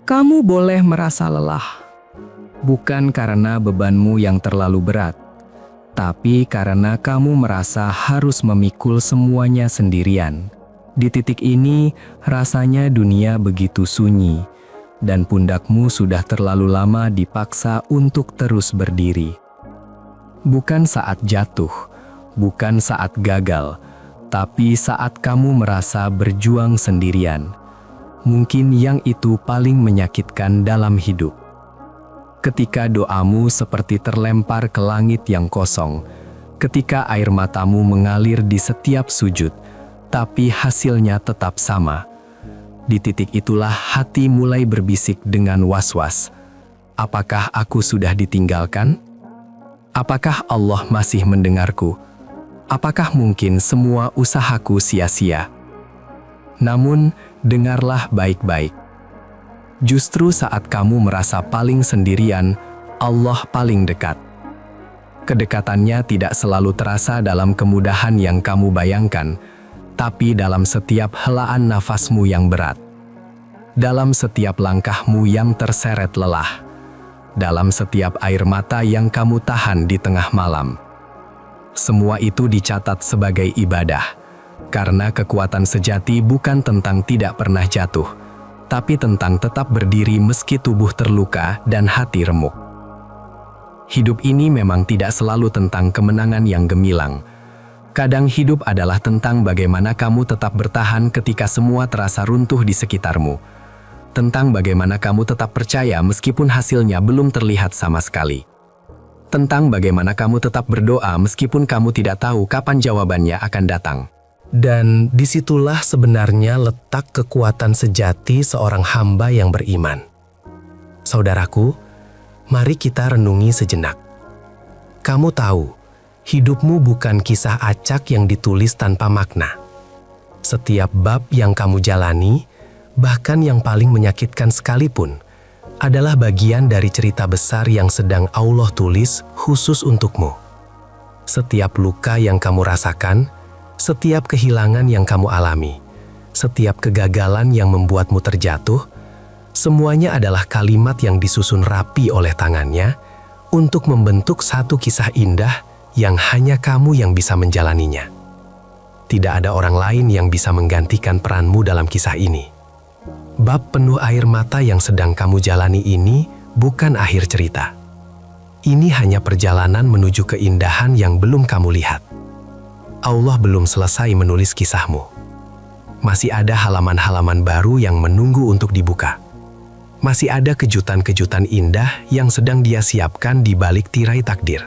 Kamu boleh merasa lelah, bukan karena bebanmu yang terlalu berat, tapi karena kamu merasa harus memikul semuanya sendirian. Di titik ini, rasanya dunia begitu sunyi, dan pundakmu sudah terlalu lama dipaksa untuk terus berdiri. Bukan saat jatuh, bukan saat gagal, tapi saat kamu merasa berjuang sendirian. Mungkin yang itu paling menyakitkan dalam hidup. Ketika doamu seperti terlempar ke langit yang kosong, ketika air matamu mengalir di setiap sujud, tapi hasilnya tetap sama. Di titik itulah hati mulai berbisik dengan was-was. Apakah aku sudah ditinggalkan? Apakah Allah masih mendengarku? Apakah mungkin semua usahaku sia-sia? Namun, dengarlah baik-baik. Justru saat kamu merasa paling sendirian, Allah paling dekat. Kedekatannya tidak selalu terasa dalam kemudahan yang kamu bayangkan, tapi dalam setiap helaan nafasmu yang berat, dalam setiap langkahmu yang terseret lelah, dalam setiap air mata yang kamu tahan di tengah malam. Semua itu dicatat sebagai ibadah, karena kekuatan sejati bukan tentang tidak pernah jatuh, tapi tentang tetap berdiri meski tubuh terluka dan hati remuk. Hidup ini memang tidak selalu tentang kemenangan yang gemilang. Kadang hidup adalah tentang bagaimana kamu tetap bertahan ketika semua terasa runtuh di sekitarmu. Tentang bagaimana kamu tetap percaya meskipun hasilnya belum terlihat sama sekali. Tentang bagaimana kamu tetap berdoa meskipun kamu tidak tahu kapan jawabannya akan datang. Dan disitulah sebenarnya letak kekuatan sejati seorang hamba yang beriman. Saudaraku, mari kita renungi sejenak. Kamu tahu, hidupmu bukan kisah acak yang ditulis tanpa makna. Setiap bab yang kamu jalani, bahkan yang paling menyakitkan sekalipun, adalah bagian dari cerita besar yang sedang Allah tulis khusus untukmu. Setiap luka yang kamu rasakan, setiap kehilangan yang kamu alami, setiap kegagalan yang membuatmu terjatuh, semuanya adalah kalimat yang disusun rapi oleh tangannya untuk membentuk satu kisah indah yang hanya kamu yang bisa menjalaninya. Tidak ada orang lain yang bisa menggantikan peranmu dalam kisah ini. Bab penuh air mata yang sedang kamu jalani ini bukan akhir cerita. Ini hanya perjalanan menuju keindahan yang belum kamu lihat. Allah belum selesai menulis kisahmu. Masih ada halaman-halaman baru yang menunggu untuk dibuka. Masih ada kejutan-kejutan indah yang sedang Dia siapkan di balik tirai takdir.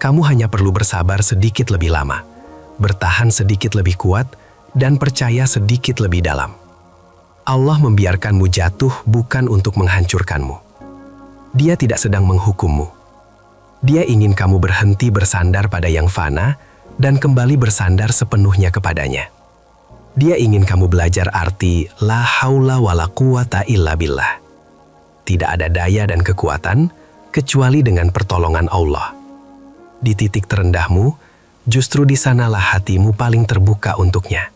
Kamu hanya perlu bersabar sedikit lebih lama, bertahan sedikit lebih kuat, dan percaya sedikit lebih dalam. Allah membiarkanmu jatuh bukan untuk menghancurkanmu. Dia tidak sedang menghukummu. Dia ingin kamu berhenti bersandar pada yang fana dan kembali bersandar sepenuhnya kepadanya. Dia ingin kamu belajar arti la haula wala quwata illa billah. Tidak ada daya dan kekuatan kecuali dengan pertolongan Allah. Di titik terendahmu, justru di sanalah hatimu paling terbuka untuknya.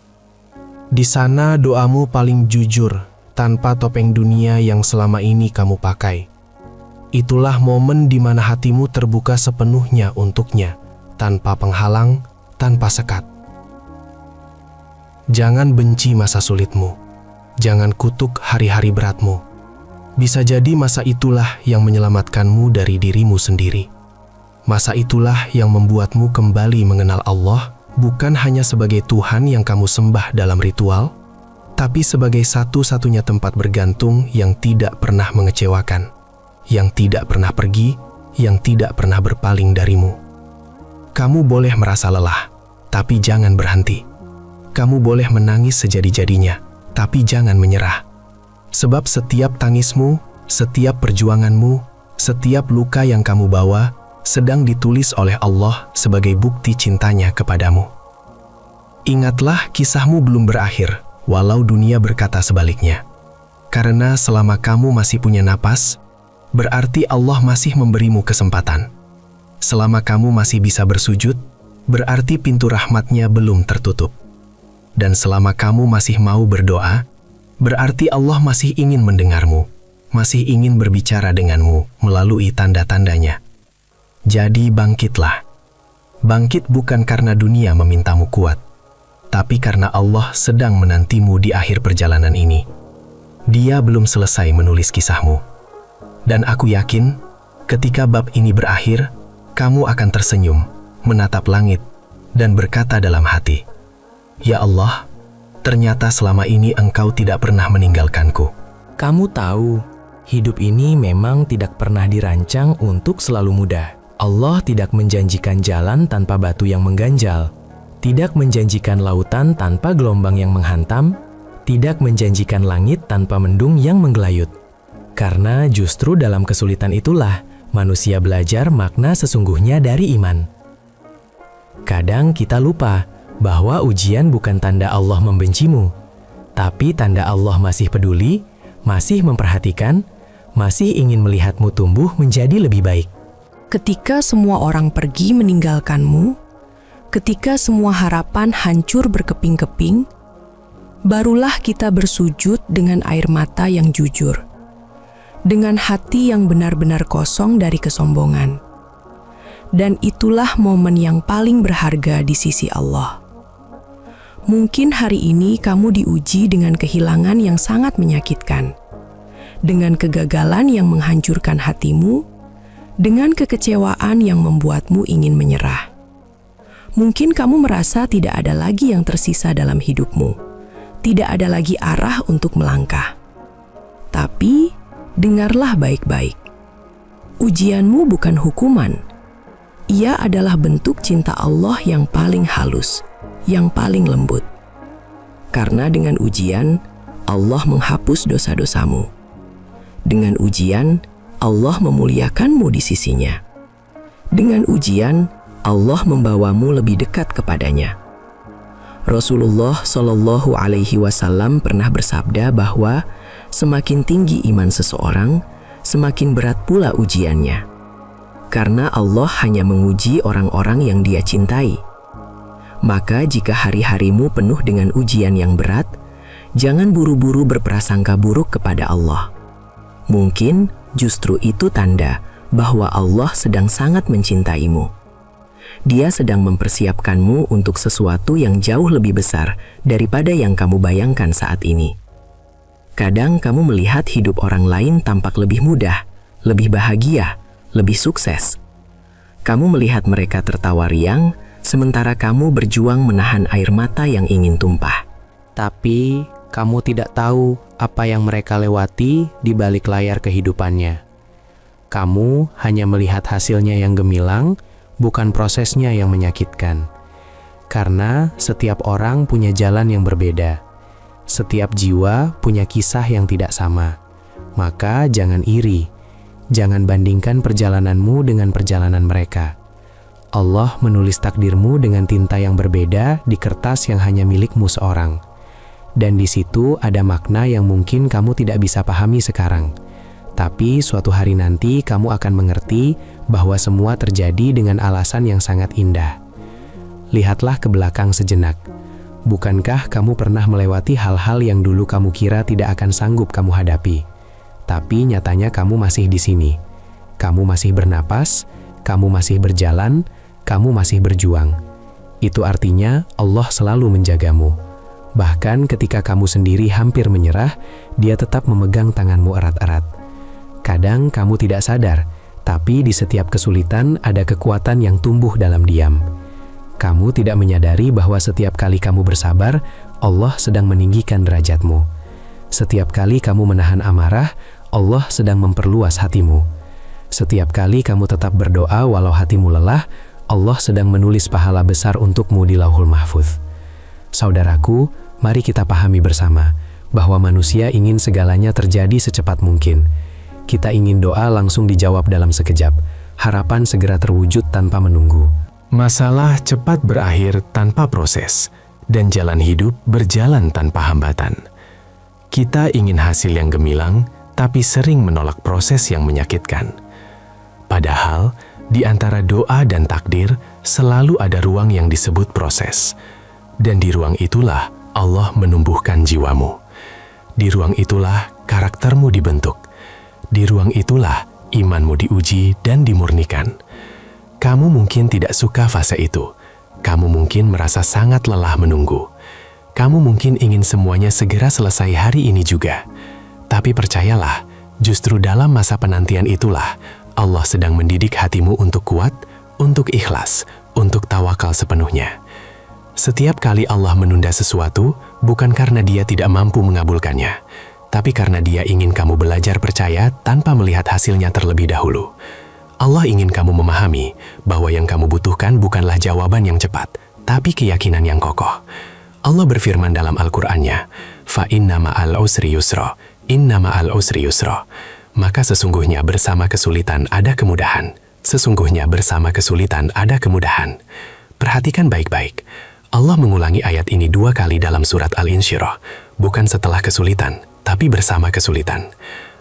Di sana doamu paling jujur, tanpa topeng dunia yang selama ini kamu pakai. Itulah momen di mana hatimu terbuka sepenuhnya untuknya, tanpa penghalang, tanpa sekat. Jangan benci masa sulitmu. Jangan kutuk hari-hari beratmu. Bisa jadi masa itulah yang menyelamatkanmu dari dirimu sendiri. Masa itulah yang membuatmu kembali mengenal Allah, bukan hanya sebagai Tuhan yang kamu sembah dalam ritual, tapi sebagai satu-satunya tempat bergantung yang tidak pernah mengecewakan, yang tidak pernah pergi, yang tidak pernah berpaling darimu. Kamu boleh merasa lelah, tapi jangan berhenti. Kamu boleh menangis sejadi-jadinya, tapi jangan menyerah. Sebab setiap tangismu, setiap perjuanganmu, setiap luka yang kamu bawa, sedang ditulis oleh Allah sebagai bukti cintanya kepadamu. Ingatlah, kisahmu belum berakhir, walau dunia berkata sebaliknya. Karena selama kamu masih punya napas, berarti Allah masih memberimu kesempatan. Selama kamu masih bisa bersujud, berarti pintu rahmat-Nya belum tertutup. Dan selama kamu masih mau berdoa, berarti Allah masih ingin mendengarmu, masih ingin berbicara denganmu melalui tanda-tandanya. Jadi bangkitlah. Bangkit bukan karena dunia memintamu kuat, tapi karena Allah sedang menantimu di akhir perjalanan ini. Dia belum selesai menulis kisahmu. Dan aku yakin, ketika bab ini berakhir, kamu akan tersenyum, menatap langit, dan berkata dalam hati, "Ya Allah, ternyata selama ini Engkau tidak pernah meninggalkanku." Kamu tahu, hidup ini memang tidak pernah dirancang untuk selalu mudah. Allah tidak menjanjikan jalan tanpa batu yang mengganjal, tidak menjanjikan lautan tanpa gelombang yang menghantam, tidak menjanjikan langit tanpa mendung yang menggelayut. Karena justru dalam kesulitan itulah manusia belajar makna sesungguhnya dari iman. Kadang kita lupa bahwa ujian bukan tanda Allah membencimu, tapi tanda Allah masih peduli, masih memperhatikan, masih ingin melihatmu tumbuh menjadi lebih baik. Ketika semua orang pergi meninggalkanmu, ketika semua harapan hancur berkeping-keping, barulah kita bersujud dengan air mata yang jujur, dengan hati yang benar-benar kosong dari kesombongan. Dan itulah momen yang paling berharga di sisi Allah. Mungkin hari ini kamu diuji dengan kehilangan yang sangat menyakitkan, dengan kegagalan yang menghancurkan hatimu, dengan kekecewaan yang membuatmu ingin menyerah. Mungkin kamu merasa tidak ada lagi yang tersisa dalam hidupmu, tidak ada lagi arah untuk melangkah. Tapi, dengarlah baik-baik. Ujianmu bukan hukuman. Ia adalah bentuk cinta Allah yang paling halus, yang paling lembut. Karena dengan ujian, Allah menghapus dosa-dosamu. Dengan ujian, Allah memuliakanmu di sisinya. Dengan ujian, Allah membawamu lebih dekat kepadanya. Rasulullah Shallallahu Alaihi Wasallam pernah bersabda bahwa semakin tinggi iman seseorang, semakin berat pula ujiannya. Karena Allah hanya menguji orang-orang yang Dia cintai. Maka jika hari-harimu penuh dengan ujian yang berat, jangan buru-buru berprasangka buruk kepada Allah. Mungkin justru itu tanda bahwa Allah sedang sangat mencintaimu. Dia sedang mempersiapkanmu untuk sesuatu yang jauh lebih besar daripada yang kamu bayangkan saat ini. Kadang kamu melihat hidup orang lain tampak lebih mudah, lebih bahagia, lebih sukses. Kamu melihat mereka tertawa riang, sementara kamu berjuang menahan air mata yang ingin tumpah. Tapi kamu tidak tahu apa yang mereka lewati di balik layar kehidupannya. Kamu hanya melihat hasilnya yang gemilang, bukan prosesnya yang menyakitkan. Karena setiap orang punya jalan yang berbeda. Setiap jiwa punya kisah yang tidak sama. Maka jangan iri. Jangan bandingkan perjalananmu dengan perjalanan mereka. Allah menulis takdirmu dengan tinta yang berbeda di kertas yang hanya milikmu seorang. Dan di situ ada makna yang mungkin kamu tidak bisa pahami sekarang. Tapi suatu hari nanti kamu akan mengerti bahwa semua terjadi dengan alasan yang sangat indah. Lihatlah ke belakang sejenak. Bukankah kamu pernah melewati hal-hal yang dulu kamu kira tidak akan sanggup kamu hadapi? Tapi nyatanya kamu masih di sini. Kamu masih bernapas, kamu masih berjalan, kamu masih berjuang. Itu artinya Allah selalu menjagamu. Bahkan ketika kamu sendiri hampir menyerah, Dia tetap memegang tanganmu erat-erat. Kadang kamu tidak sadar, tapi di setiap kesulitan ada kekuatan yang tumbuh dalam diam. Kamu tidak menyadari bahwa setiap kali kamu bersabar, Allah sedang meninggikan derajatmu. Setiap kali kamu menahan amarah, Allah sedang memperluas hatimu. Setiap kali kamu tetap berdoa walau hatimu lelah, Allah sedang menulis pahala besar untukmu di Lauhul Mahfuz. Saudaraku, mari kita pahami bersama bahwa manusia ingin segalanya terjadi secepat mungkin. Kita ingin doa langsung dijawab dalam sekejap, harapan segera terwujud tanpa menunggu. Masalah cepat berakhir tanpa proses, dan jalan hidup berjalan tanpa hambatan. Kita ingin hasil yang gemilang, tapi sering menolak proses yang menyakitkan. Padahal, di antara doa dan takdir, selalu ada ruang yang disebut proses. Dan di ruang itulah Allah menumbuhkan jiwamu. Di ruang itulah karaktermu dibentuk. Di ruang itulah imanmu diuji dan dimurnikan. Kamu mungkin tidak suka fase itu. Kamu mungkin merasa sangat lelah menunggu. Kamu mungkin ingin semuanya segera selesai hari ini juga. Tapi percayalah, justru dalam masa penantian itulah Allah sedang mendidik hatimu untuk kuat, untuk ikhlas, untuk tawakal sepenuhnya. Setiap kali Allah menunda sesuatu, bukan karena Dia tidak mampu mengabulkannya, tapi karena Dia ingin kamu belajar percaya tanpa melihat hasilnya terlebih dahulu. Allah ingin kamu memahami bahwa yang kamu butuhkan bukanlah jawaban yang cepat, tapi keyakinan yang kokoh. Allah berfirman dalam Al-Qur'annya, "Fa inna ma'al usri yusra, inna ma'al usri yusra." Maka sesungguhnya bersama kesulitan ada kemudahan. Sesungguhnya bersama kesulitan ada kemudahan. Perhatikan baik-baik. Allah mengulangi ayat ini 2 kali dalam surat Al-Insyirah, bukan setelah kesulitan, tapi bersama kesulitan.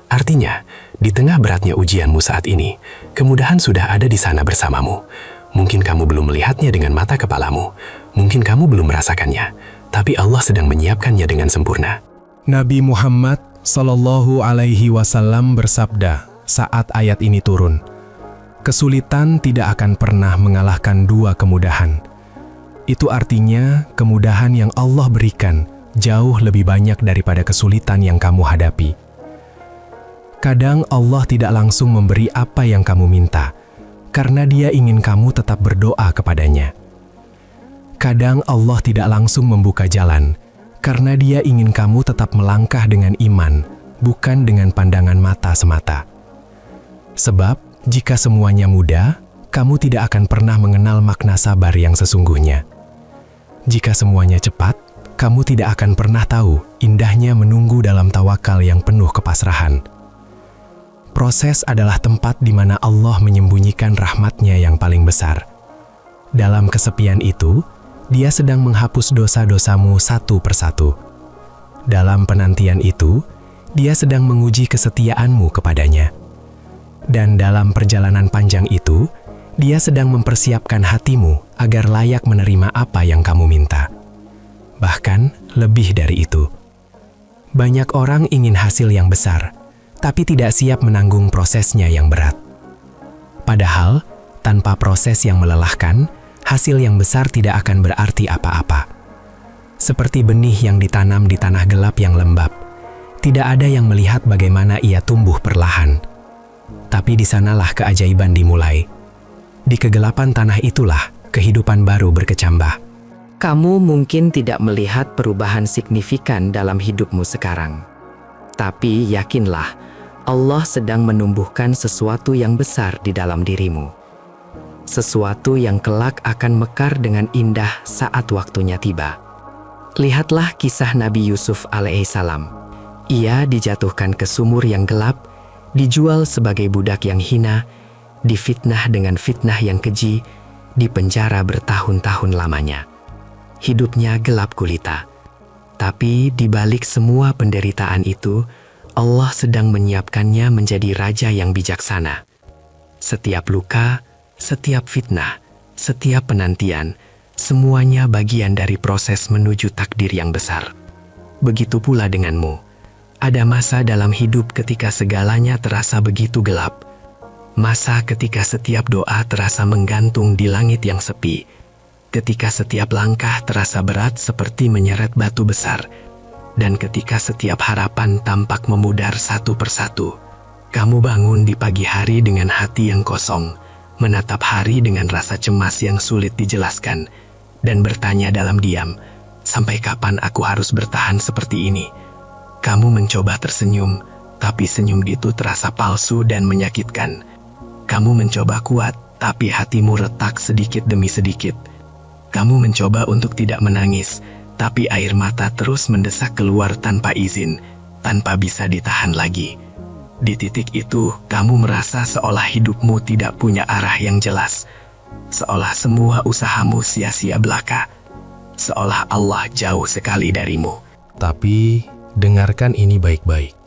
Artinya, di tengah beratnya ujianmu saat ini, kemudahan sudah ada di sana bersamamu. Mungkin kamu belum melihatnya dengan mata kepalamu, mungkin kamu belum merasakannya, tapi Allah sedang menyiapkannya dengan sempurna. Nabi Muhammad Sallallahu Alaihi Wasallam bersabda saat ayat ini turun, kesulitan tidak akan pernah mengalahkan 2 kemudahan. Itu artinya kemudahan yang Allah berikan jauh lebih banyak daripada kesulitan yang kamu hadapi. Kadang Allah tidak langsung memberi apa yang kamu minta, karena Dia ingin kamu tetap berdoa kepadanya. Kadang Allah tidak langsung membuka jalan, karena Dia ingin kamu tetap melangkah dengan iman, bukan dengan pandangan mata semata. Sebab, jika semuanya mudah, kamu tidak akan pernah mengenal makna sabar yang sesungguhnya. Jika semuanya cepat, kamu tidak akan pernah tahu indahnya menunggu dalam tawakal yang penuh kepasrahan. Proses adalah tempat di mana Allah menyembunyikan rahmat-Nya yang paling besar. Dalam kesepian itu, Dia sedang menghapus dosa-dosamu satu persatu. Dalam penantian itu, Dia sedang menguji kesetiaanmu kepadanya. Dan dalam perjalanan panjang itu, Dia sedang mempersiapkan hatimu agar layak menerima apa yang kamu minta. Bahkan lebih dari itu. Banyak orang ingin hasil yang besar, tapi tidak siap menanggung prosesnya yang berat. Padahal, tanpa proses yang melelahkan, hasil yang besar tidak akan berarti apa-apa. Seperti benih yang ditanam di tanah gelap yang lembab, tidak ada yang melihat bagaimana ia tumbuh perlahan. Tapi di sanalah keajaiban dimulai. Di kegelapan tanah itulah kehidupan baru berkecambah. Kamu mungkin tidak melihat perubahan signifikan dalam hidupmu sekarang. Tapi yakinlah, Allah sedang menumbuhkan sesuatu yang besar di dalam dirimu. Sesuatu yang kelak akan mekar dengan indah saat waktunya tiba. Lihatlah kisah Nabi Yusuf alaihissalam. Ia dijatuhkan ke sumur yang gelap, dijual sebagai budak yang hina, difitnah dengan fitnah yang keji, dipenjara bertahun-tahun lamanya. Hidupnya gelap gulita. Tapi di balik semua penderitaan itu, Allah sedang menyiapkannya menjadi raja yang bijaksana. Setiap luka, setiap fitnah, setiap penantian, semuanya bagian dari proses menuju takdir yang besar. Begitu pula denganmu. Ada masa dalam hidup ketika segalanya terasa begitu gelap. Masa ketika setiap doa terasa menggantung di langit yang sepi. Ketika setiap langkah terasa berat seperti menyeret batu besar. Dan ketika setiap harapan tampak memudar satu persatu. Kamu bangun di pagi hari dengan hati yang kosong, menatap hari dengan rasa cemas yang sulit dijelaskan, dan bertanya dalam diam, sampai kapan aku harus bertahan seperti ini? Kamu mencoba tersenyum, tapi senyum itu terasa palsu dan menyakitkan. Kamu mencoba kuat, tapi hatimu retak sedikit demi sedikit. Kamu mencoba untuk tidak menangis, tapi air mata terus mendesak keluar tanpa izin, tanpa bisa ditahan lagi. Di titik itu, kamu merasa seolah hidupmu tidak punya arah yang jelas. Seolah semua usahamu sia-sia belaka. Seolah Allah jauh sekali darimu. Tapi, dengarkan ini baik-baik.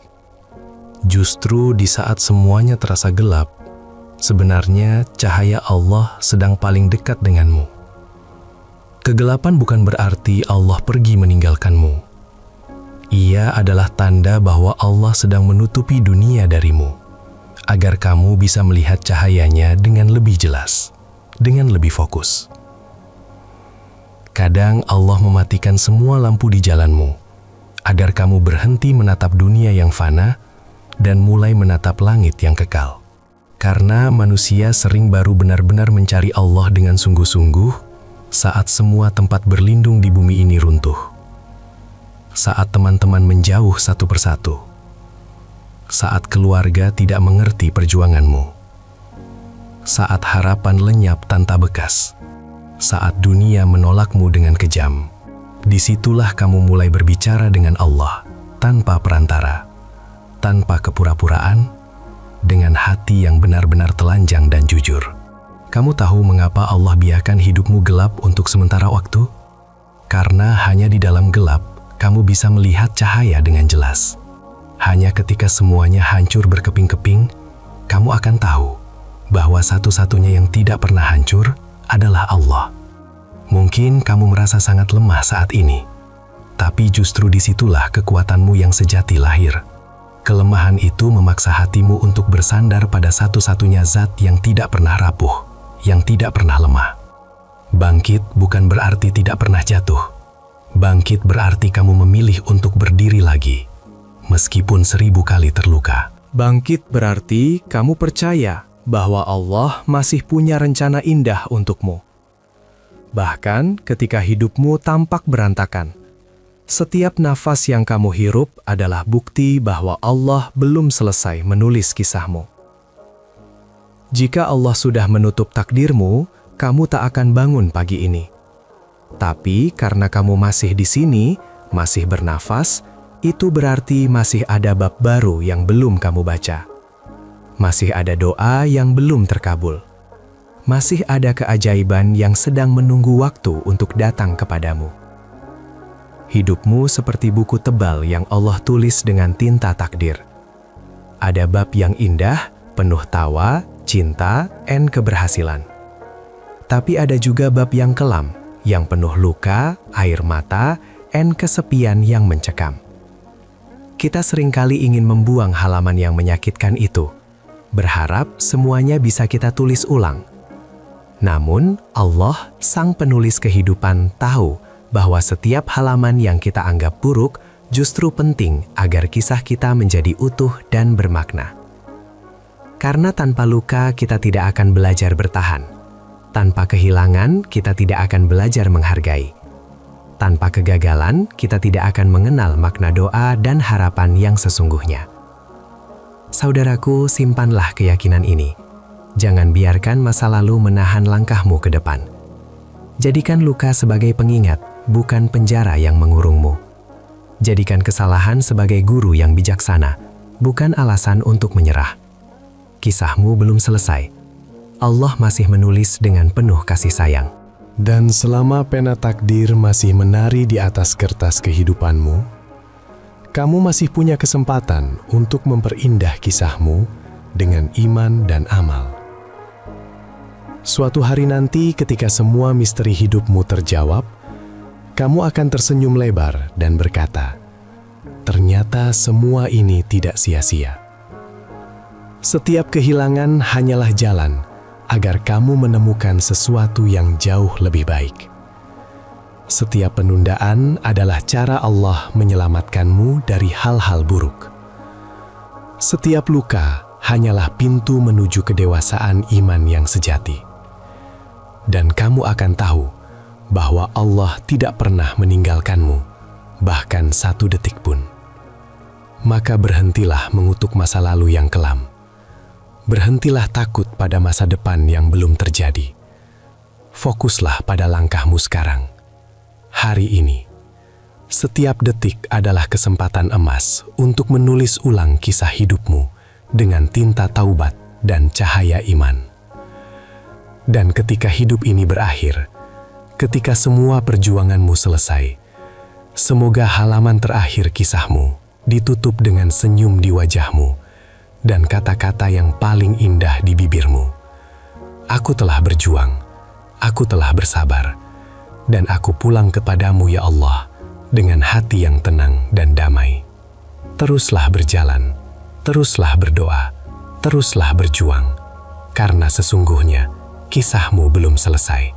Justru di saat semuanya terasa gelap, sebenarnya cahaya Allah sedang paling dekat denganmu. Kegelapan bukan berarti Allah pergi meninggalkanmu. Ia adalah tanda bahwa Allah sedang menutupi dunia darimu, agar kamu bisa melihat cahayanya dengan lebih jelas, dengan lebih fokus. Kadang Allah mematikan semua lampu di jalanmu, agar kamu berhenti menatap dunia yang fana dan mulai menatap langit yang kekal. Karena manusia sering baru benar-benar mencari Allah dengan sungguh-sungguh saat semua tempat berlindung di bumi ini runtuh. Saat teman-teman menjauh satu persatu. Saat keluarga tidak mengerti perjuanganmu. Saat harapan lenyap tanpa bekas. Saat dunia menolakmu dengan kejam. Disitulah kamu mulai berbicara dengan Allah tanpa perantara, tanpa kepura-puraan, dengan hati yang benar-benar telanjang dan jujur. Kamu tahu mengapa Allah biarkan hidupmu gelap untuk sementara waktu? Karena hanya di dalam gelap, kamu bisa melihat cahaya dengan jelas. Hanya ketika semuanya hancur berkeping-keping, kamu akan tahu bahwa satu-satunya yang tidak pernah hancur adalah Allah. Mungkin kamu merasa sangat lemah saat ini, tapi justru disitulah kekuatanmu yang sejati lahir. Kelemahan itu memaksa hatimu untuk bersandar pada satu-satunya zat yang tidak pernah rapuh, yang tidak pernah lemah. Bangkit bukan berarti tidak pernah jatuh. Bangkit berarti kamu memilih untuk berdiri lagi, meskipun 1000 kali terluka. Bangkit berarti kamu percaya bahwa Allah masih punya rencana indah untukmu. Bahkan ketika hidupmu tampak berantakan, setiap nafas yang kamu hirup adalah bukti bahwa Allah belum selesai menulis kisahmu. Jika Allah sudah menutup takdirmu, kamu tak akan bangun pagi ini. Tapi karena kamu masih di sini, masih bernafas, itu berarti masih ada bab baru yang belum kamu baca. Masih ada doa yang belum terkabul. Masih ada keajaiban yang sedang menunggu waktu untuk datang kepadamu. Hidupmu seperti buku tebal yang Allah tulis dengan tinta takdir. Ada bab yang indah, penuh tawa, cinta, dan keberhasilan. Tapi ada juga bab yang kelam, yang penuh luka, air mata, dan kesepian yang mencekam. Kita seringkali ingin membuang halaman yang menyakitkan itu, berharap semuanya bisa kita tulis ulang. Namun, Allah, Sang Penulis Kehidupan, tahu bahwa setiap halaman yang kita anggap buruk justru penting agar kisah kita menjadi utuh dan bermakna. Karena tanpa luka kita tidak akan belajar bertahan. Tanpa kehilangan kita tidak akan belajar menghargai. Tanpa kegagalan kita tidak akan mengenal makna doa dan harapan yang sesungguhnya. Saudaraku, simpanlah keyakinan ini. Jangan biarkan masa lalu menahan langkahmu ke depan. Jadikan luka sebagai pengingat, bukan penjara yang mengurungmu. Jadikan kesalahan sebagai guru yang bijaksana, bukan alasan untuk menyerah. Kisahmu belum selesai. Allah masih menulis dengan penuh kasih sayang. Dan selama pena takdir masih menari di atas kertas kehidupanmu, kamu masih punya kesempatan untuk memperindah kisahmu dengan iman dan amal. Suatu hari nanti ketika semua misteri hidupmu terjawab, kamu akan tersenyum lebar dan berkata, ternyata semua ini tidak sia-sia. Setiap kehilangan hanyalah jalan agar kamu menemukan sesuatu yang jauh lebih baik. Setiap penundaan adalah cara Allah menyelamatkanmu dari hal-hal buruk. Setiap luka hanyalah pintu menuju kedewasaan iman yang sejati. Dan kamu akan tahu bahwa Allah tidak pernah meninggalkanmu, bahkan 1 detik pun. Maka berhentilah mengutuk masa lalu yang kelam. Berhentilah takut pada masa depan yang belum terjadi. Fokuslah pada langkahmu sekarang. Hari ini, setiap detik adalah kesempatan emas untuk menulis ulang kisah hidupmu dengan tinta taubat dan cahaya iman. Dan ketika hidup ini berakhir, ketika semua perjuanganmu selesai, semoga halaman terakhir kisahmu ditutup dengan senyum di wajahmu dan kata-kata yang paling indah di bibirmu. Aku telah berjuang, aku telah bersabar, dan aku pulang kepadamu ya Allah dengan hati yang tenang dan damai. Teruslah berjalan, teruslah berdoa, teruslah berjuang, karena sesungguhnya kisahmu belum selesai.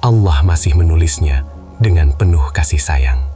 Allah masih menulisnya dengan penuh kasih sayang.